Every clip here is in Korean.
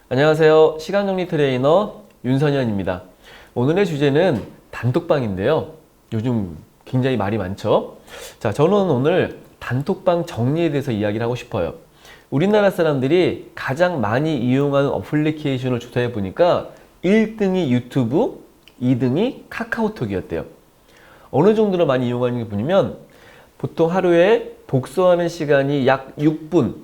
안녕하세요. 시간정리 트레이너 윤선현입니다. 오늘의 주제는 단톡방인데요. 요즘 굉장히 말이 많죠? 자, 저는 오늘 단톡방 정리에 대해서 이야기를 하고 싶어요. 우리나라 사람들이 가장 많이 이용하는 어플리케이션을 조사해 보니까 1등이 유튜브, 2등이 카카오톡이었대요. 어느 정도로 많이 이용하는 게 보냐면 보통 하루에 독서하는 시간이 약 6분,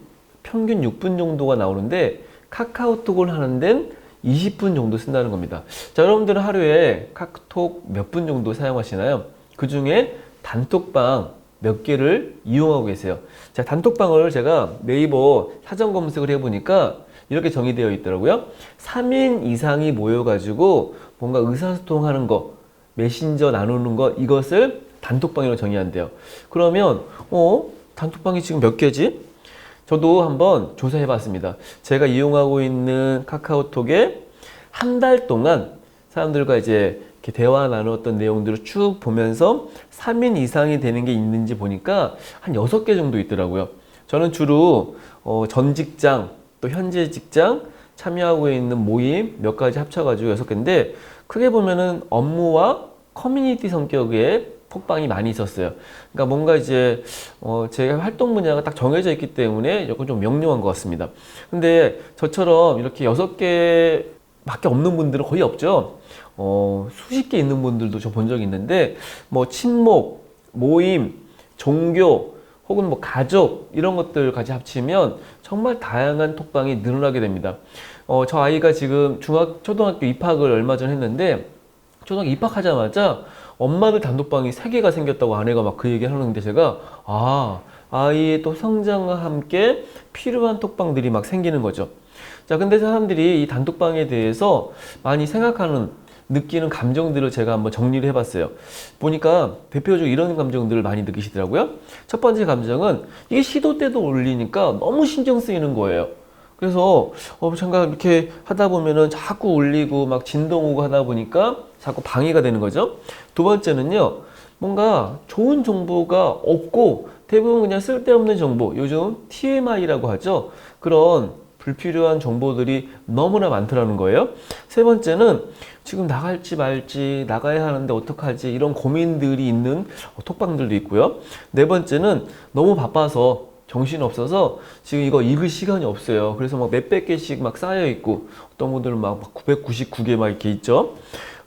평균 6분 정도가 나오는데 카카오톡을 하는 데는 20분 정도 쓴다는 겁니다. 자, 여러분들은 하루에 카카오톡 몇 분 정도 사용하시나요? 그 중에 단톡방 몇 개를 이용하고 계세요? 자, 단톡방을 제가 네이버 사전 검색을 해보니까 이렇게 정의되어 있더라고요. 3인 이상이 모여가지고 뭔가 의사소통하는 거, 메신저 나누는 거, 이것을 단톡방이라고 정의한대요. 그러면 단톡방이 지금 몇 개지? 저도 한번 조사해 봤습니다. 제가 이용하고 있는 카카오톡에 한 달 동안 사람들과 이제 이렇게 대화 나누었던 내용들을 쭉 보면서 3인 이상이 되는 게 있는지 보니까 한 6개 정도 있더라고요. 저는 주로 전 직장, 또 현재 직장, 참여하고 있는 모임 몇 가지 합쳐가지고 6개인데, 크게 보면은 업무와 커뮤니티 성격의 톡방이 많이 있었어요. 그러니까 뭔가 이제 제 활동 분야가 딱 정해져 있기 때문에 조금 좀 명료한 것 같습니다. 근데 저처럼 이렇게 6개밖에 없는 분들은 거의 없죠. 수십 개 있는 분들도 저 본 적이 있는데, 뭐 친목, 모임, 종교, 혹은 뭐 가족, 이런 것들 같이 합치면 정말 다양한 톡방이 늘어나게 됩니다. 저 아이가 지금 초등학교 입학을 얼마 전 했는데, 초등학교 입학하자마자 엄마들 단톡방이 3개가 생겼다고 아내가 막 그 얘기를 하는데, 제가 아이의 또 성장과 함께 필요한 톡방들이 막 생기는 거죠. 자, 근데 사람들이 이 단톡방에 대해서 많이 생각하는, 느끼는 감정들을 제가 한번 정리를 해봤어요. 보니까 대표적으로 이런 감정들을 많이 느끼시더라고요. 첫 번째 감정은 이게 시도 때도 올리니까 너무 신경 쓰이는 거예요. 그래서 잠깐 이렇게 하다 보면은 자꾸 울리고 막 진동 오고 하다 보니까 자꾸 방해가 되는 거죠. 두 번째는요, 뭔가 좋은 정보가 없고 대부분 그냥 쓸데없는 정보, 요즘 TMI라고 하죠. 그런 불필요한 정보들이 너무나 많더라는 거예요. 세 번째는 지금 나갈지 말지, 나가야 하는데 어떡하지, 이런 고민들이 있는 톡방들도 있고요. 네 번째는 너무 바빠서 정신 없어서 지금 이거 읽을 시간이 없어요. 그래서 막 몇백 개씩 막 쌓여 있고, 어떤 분들은 막 999개 막 이렇게 있죠.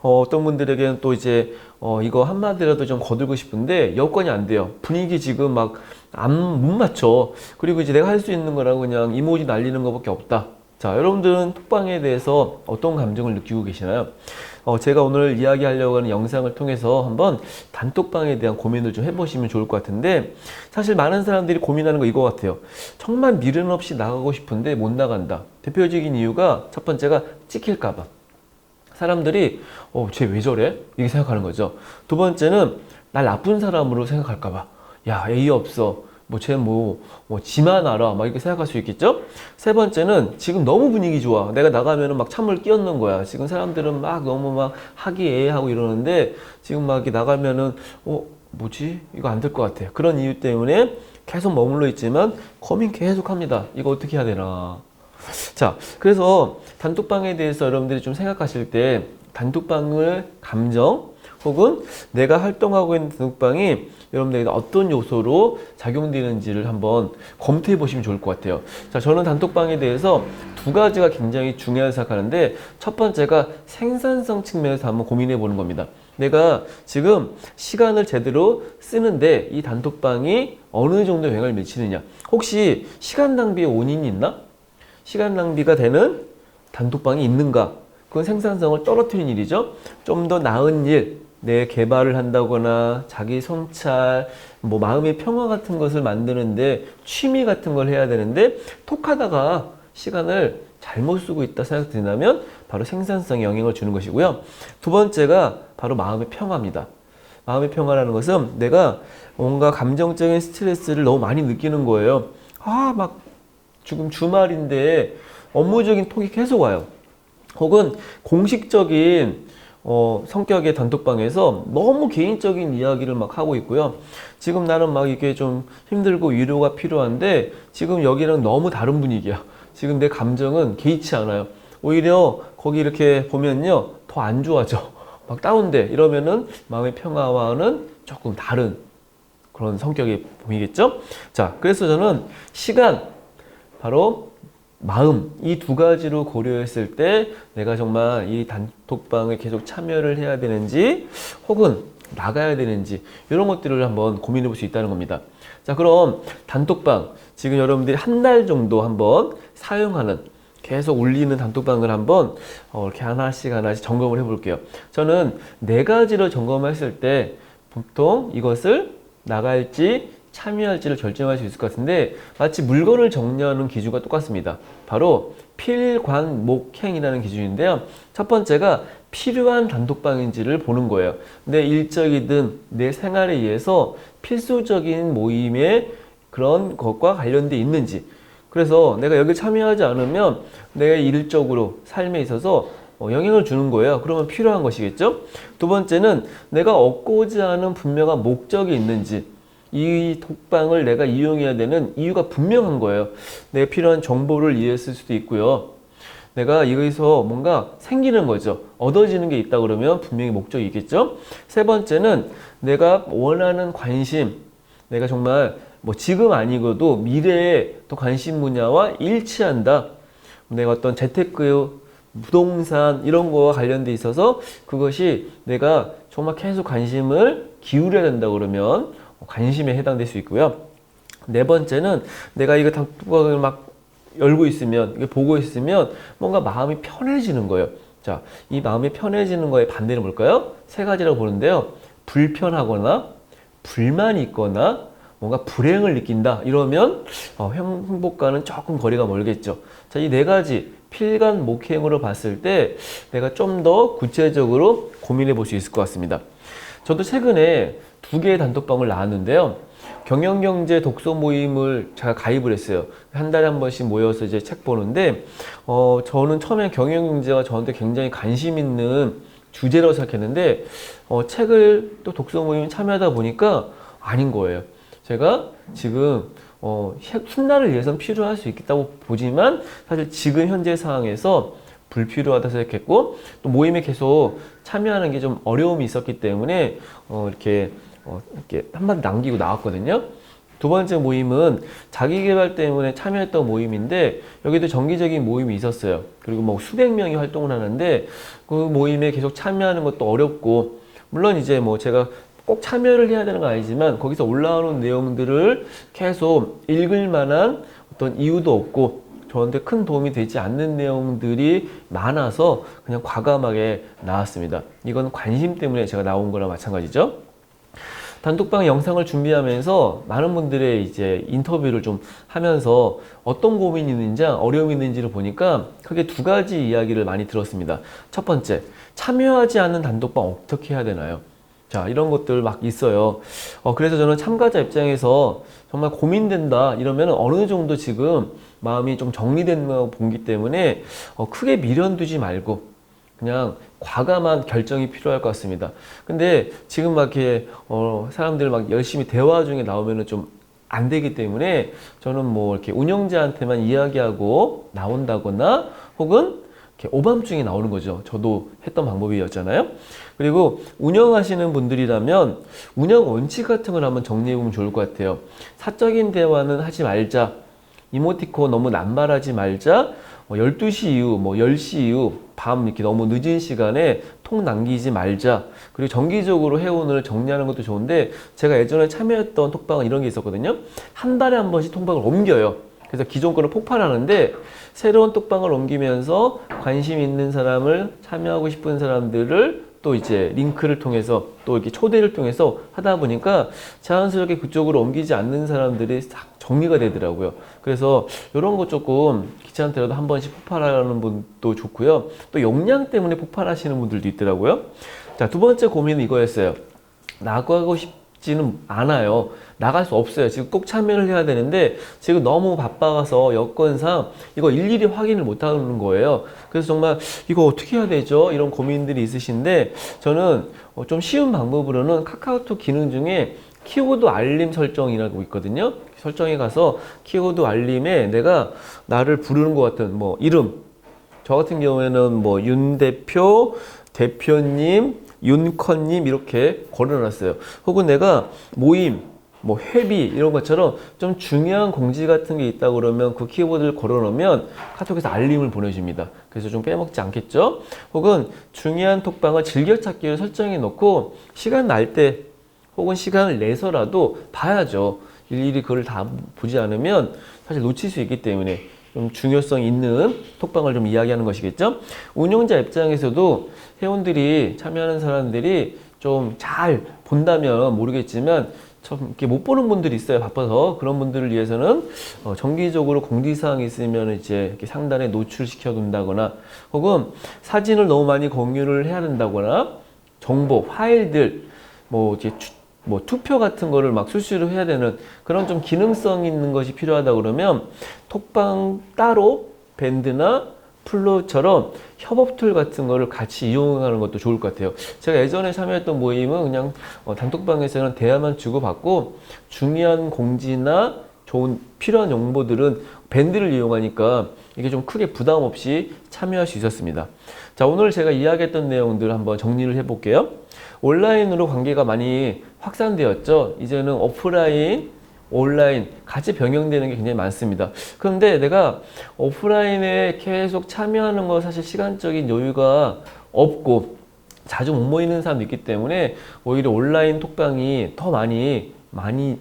어떤 분들에게는 또 이제 이거 한마디라도 좀 거두고 싶은데 여건이 안 돼요. 분위기 지금 막 못 맞춰. 그리고 이제 내가 할 수 있는 거라고 그냥 이모지 날리는 것밖에 없다. 자, 여러분들은 톡방에 대해서 어떤 감정을 느끼고 계시나요? 제가 오늘 이야기하려고 하는 영상을 통해서 한번 단톡방에 대한 고민을 좀 해보시면 좋을 것 같은데, 사실 많은 사람들이 고민하는 거 이거 같아요. 정말 미련 없이 나가고 싶은데 못 나간다. 대표적인 이유가, 첫 번째가 찍힐까 봐. 사람들이 쟤 왜 저래? 이렇게 생각하는 거죠. 두 번째는 날 나쁜 사람으로 생각할까 봐. 야, 예의 없어. 쟤 지만 알아. 막 이렇게 생각할 수 있겠죠? 세 번째는 지금 너무 분위기 좋아. 내가 나가면은 막 찬물 끼얹는 거야. 지금 사람들은 막 너무 막 화기애애하고 이러는데, 지금 막 이렇게 나가면은, 뭐지? 이거 안 될 것 같아. 그런 이유 때문에 계속 머물러 있지만 고민 계속 합니다. 이거 어떻게 해야 되나. 자, 그래서 단톡방에 대해서 여러분들이 좀 생각하실 때, 단톡방을 감정, 혹은 내가 활동하고 있는 단톡방이 여러분들에게 어떤 요소로 작용되는지를 한번 검토해 보시면 좋을 것 같아요. 자, 저는 단톡방에 대해서 두 가지가 굉장히 중요하다고 생각하는데, 첫 번째가 생산성 측면에서 한번 고민해 보는 겁니다. 내가 지금 시간을 제대로 쓰는데 이 단톡방이 어느 정도 영향을 미치느냐. 혹시 시간 낭비의 원인이 있나? 시간 낭비가 되는 단톡방이 있는가? 그건 생산성을 떨어뜨리는 일이죠. 좀 더 나은 일, 내 개발을 한다거나 자기 성찰, 마음의 평화 같은 것을 만드는데 취미 같은 걸 해야 되는데 톡하다가 시간을 잘못 쓰고 있다 생각된다면 바로 생산성에 영향을 주는 것이고요. 두 번째가 바로 마음의 평화입니다. 마음의 평화라는 것은 내가 뭔가 감정적인 스트레스를 너무 많이 느끼는 거예요. 막 지금 주말인데 업무적인 톡이 계속 와요. 혹은 공식적인 성격의 단톡방에서 너무 개인적인 이야기를 막 하고 있고요. 지금 나는 막 이게 좀 힘들고 위로가 필요한데 지금 여기랑 너무 다른 분위기야. 지금 내 감정은 개의치 않아요. 오히려 거기 이렇게 보면요, 더 안 좋아져. 막 다운돼. 이러면은 마음의 평화와는 조금 다른 그런 성격이 보이겠죠? 자, 그래서 저는 시간, 바로 마음, 이 두 가지로 고려했을 때 내가 정말 이 단톡방에 계속 참여를 해야 되는지 혹은 나가야 되는지 이런 것들을 한번 고민해 볼 수 있다는 겁니다. 자, 그럼 단톡방 지금 여러분들이 한 달 정도 한번 사용하는, 계속 울리는 단톡방을 한번 이렇게 하나씩 점검을 해 볼게요. 저는 네 가지로 점검했을 때 보통 이것을 나갈지 참여할지를 결정할 수 있을 것 같은데, 마치 물건을 정리하는 기준과 똑같습니다. 바로 필관목행이라는 기준인데요. 첫 번째가 필요한 단톡방인지를 보는 거예요. 내 일적이든 내 생활에 의해서 필수적인 모임에 그런 것과 관련돼 있는지. 그래서 내가 여기 참여하지 않으면 내 일적으로 삶에 있어서 영향을 주는 거예요. 그러면 필요한 것이겠죠. 두 번째는 내가 얻고자 하는 분명한 목적이 있는지, 이 톡방을 내가 이용해야 되는 이유가 분명한 거예요. 내가 필요한 정보를 이해했을 수도 있고요. 내가 여기서 뭔가 생기는 거죠. 얻어지는 게 있다 그러면 분명히 목적이 있겠죠. 세 번째는 내가 원하는 관심, 내가 정말 뭐 지금 아니고도 미래에 또 관심 분야와 일치한다. 내가 어떤 재테크, 부동산 이런 거와 관련돼 있어서 그것이 내가 정말 계속 관심을 기울여야 된다 그러면 관심에 해당될 수 있고요. 네 번째는 내가 이거 단톡방을 막 열고 있으면, 이게 보고 있으면 뭔가 마음이 편해지는 거예요. 자, 이 마음이 편해지는 거의 반대는 뭘까요? 세 가지라고 보는데요. 불편하거나 불만이 있거나 뭔가 불행을 느낀다 이러면 행복과는 조금 거리가 멀겠죠. 자, 이 네 가지 필관목행으로 봤을 때 내가 좀 더 구체적으로 고민해 볼 수 있을 것 같습니다. 저도 최근에 2개의 단톡방을 나왔는데요. 경영경제 독서 모임을 제가 가입을 했어요. 한 달에 한 번씩 모여서 이제 책 보는데, 저는 처음에 경영경제가 저한테 굉장히 관심 있는 주제라고 생각했는데, 책을 또 독서 모임에 참여하다 보니까 아닌 거예요. 제가 지금 훗날을 위해서는 필요할 수 있겠다고 보지만 사실 지금 현재 상황에서 불필요하다 생각했고, 또 모임에 계속 참여하는 게 좀 어려움이 있었기 때문에 이렇게 한마디 남기고 나왔거든요. 두 번째 모임은 자기계발 때문에 참여했던 모임인데, 여기도 정기적인 모임이 있었어요. 그리고 뭐 수백 명이 활동을 하는데 그 모임에 계속 참여하는 것도 어렵고, 물론 이제 뭐 제가 꼭 참여를 해야 되는 건 아니지만 거기서 올라오는 내용들을 계속 읽을 만한 어떤 이유도 없고 저한테 큰 도움이 되지 않는 내용들이 많아서 그냥 과감하게 나왔습니다. 이건 관심 때문에 제가 나온 거랑 마찬가지죠. 단톡방 영상을 준비하면서 많은 분들의 이제 인터뷰를 좀 하면서 어떤 고민이 있는지, 어려움이 있는지를 보니까 크게 두 가지 이야기를 많이 들었습니다. 첫 번째, 참여하지 않는 단톡방 어떻게 해야 되나요? 자, 이런 것들 막 있어요. 그래서 저는 참가자 입장에서 정말 고민된다 이러면 어느 정도 지금 마음이 좀 정리된다고 보기 때문에 크게 미련두지 말고 그냥 과감한 결정이 필요할 것 같습니다. 근데 지금 막 이렇게 사람들 막 열심히 대화 중에 나오면은 좀 안 되기 때문에 저는 뭐 이렇게 운영자한테만 이야기하고 나온다거나 혹은 이렇게 오밤중에 나오는 거죠. 저도 했던 방법이었잖아요. 그리고 운영하시는 분들이라면 운영 원칙 같은 걸 한번 정리해 보면 좋을 것 같아요. 사적인 대화는 하지 말자. 이모티콘 너무 남발하지 말자. 12시 이후, 10시 이후, 밤 이렇게 너무 늦은 시간에 통 남기지 말자. 그리고 정기적으로 회원을 정리하는 것도 좋은데, 제가 예전에 참여했던 톡방은 이런 게 있었거든요. 한 달에 한 번씩 톡방을 옮겨요. 그래서 기존 거를 폭발하는데 새로운 톡방을 옮기면서 관심 있는 사람을, 참여하고 싶은 사람들을 또 이제 링크를 통해서 또 이렇게 초대를 통해서 하다 보니까 자연스럽게 그쪽으로 옮기지 않는 사람들이 싹 정리가 되더라고요. 그래서 이런 거 조금 귀찮더라도 한 번씩 폭발하는 분도 좋고요. 또 용량 때문에 폭발하시는 분들도 있더라고요. 자, 두 번째 고민은 이거였어요. 나가고 싶지는 않아요. 나갈 수 없어요. 지금 꼭 참여를 해야 되는데 지금 너무 바빠서 여건상 이거 일일이 확인을 못 하는 거예요. 그래서 정말 이거 어떻게 해야 되죠? 이런 고민들이 있으신데, 저는 좀 쉬운 방법으로는 카카오톡 기능 중에 키워드 알림 설정이라고 있거든요. 설정에 가서 키워드 알림에 내가 나를 부르는 것 같은 뭐 이름, 저 같은 경우에는 뭐 윤 대표, 대표님, 윤커님 이렇게 걸어놨어요. 혹은 내가 모임, 뭐 회비 이런 것처럼 좀 중요한 공지 같은 게 있다 그러면 그 키워드를 걸어놓으면 카톡에서 알림을 보내줍니다. 그래서 좀 빼먹지 않겠죠? 혹은 중요한 톡방을 즐겨찾기를 설정해 놓고 시간 날 때 혹은 시간을 내서라도 봐야죠. 일일이 그걸 다 보지 않으면 사실 놓칠 수 있기 때문에 좀 중요성 있는 톡방을 좀 이야기하는 것이겠죠. 운영자 입장에서도 회원들이 참여하는 사람들이 좀 잘 본다면 모르겠지만 좀 이렇게 못 보는 분들이 있어요. 바빠서. 그런 분들을 위해서는 정기적으로 공지사항이 있으면 이제 이렇게 상단에 노출시켜 둔다거나 혹은 사진을 너무 많이 공유를 해야 된다거나 정보, 파일들 뭐 이제 뭐 투표 같은 거를 막 수시로 해야 되는 그런 좀 기능성 있는 것이 필요하다 그러면 톡방 따로 밴드나 플로우처럼 협업 툴 같은 거를 같이 이용하는 것도 좋을 것 같아요. 제가 예전에 참여했던 모임은 그냥 단톡방에서는 대화만 주고받고 중요한 공지나 좋은 필요한 정보들은 밴드를 이용하니까 이게 좀 크게 부담 없이 참여할 수 있었습니다. 자, 오늘 제가 이야기했던 내용들 한번 정리를 해볼게요. 온라인으로 관계가 많이 확산되었죠. 이제는 오프라인, 온라인 같이 병행되는 게 굉장히 많습니다. 그런데 내가 오프라인에 계속 참여하는 거 사실 시간적인 여유가 없고 자주 못 모이는 사람도 있기 때문에 오히려 온라인 톡방이 더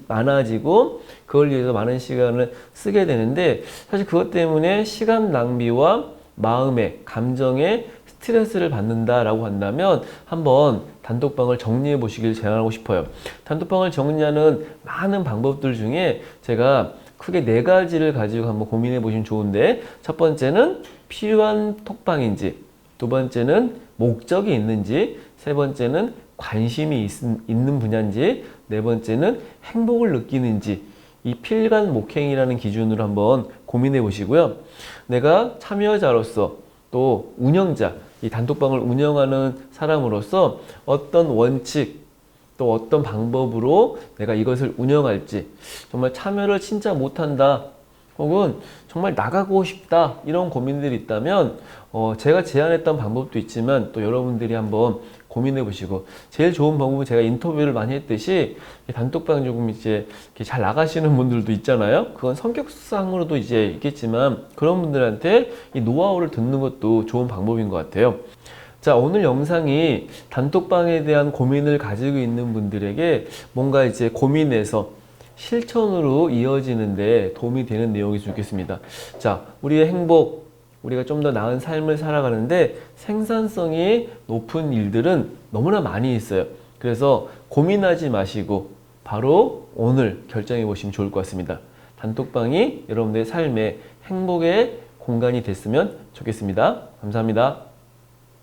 많아지고 그걸 위해서 많은 시간을 쓰게 되는데 사실 그것 때문에 시간 낭비와 마음의 감정의 스트레스를 받는다라고 한다면 한번 단톡방을 정리해 보시길 제안하고 싶어요. 단톡방을 정리하는 많은 방법들 중에 제가 크게 4가지를 가지고 한번 고민해 보시면 좋은데 첫 번째는 필요한 톡방인지, 두 번째는 목적이 있는지, 세 번째는 관심이 있는 분야인지, 네 번째는 행복을 느끼는지 이 필간 목행이라는 기준으로 한번 고민해 보시고요. 내가 참여자로서 또 운영자, 이 단톡방을 운영하는 사람으로서 어떤 원칙 또 어떤 방법으로 내가 이것을 운영할지 정말 참여를 진짜 못한다 혹은 정말 나가고 싶다 이런 고민들이 있다면 제가 제안했던 방법도 있지만 또 여러분들이 한번 고민해 보시고 제일 좋은 방법은 제가 인터뷰를 많이 했듯이 단톡방 조금 이제 이렇게 잘 나가시는 분들도 있잖아요. 그건 성격상으로도 이제 있겠지만 그런 분들한테 이 노하우를 듣는 것도 좋은 방법인 것 같아요. 자, 오늘 영상이 단톡방에 대한 고민을 가지고 있는 분들에게 뭔가 이제 고민에서 실천으로 이어지는데 도움이 되는 내용이 좋겠습니다. 자, 우리의 행복, 우리가 좀 더 나은 삶을 살아가는데 생산성이 높은 일들은 너무나 많이 있어요. 그래서 고민하지 마시고 바로 오늘 결정해 보시면 좋을 것 같습니다. 단톡방이 여러분들의 삶의 행복의 공간이 됐으면 좋겠습니다. 감사합니다.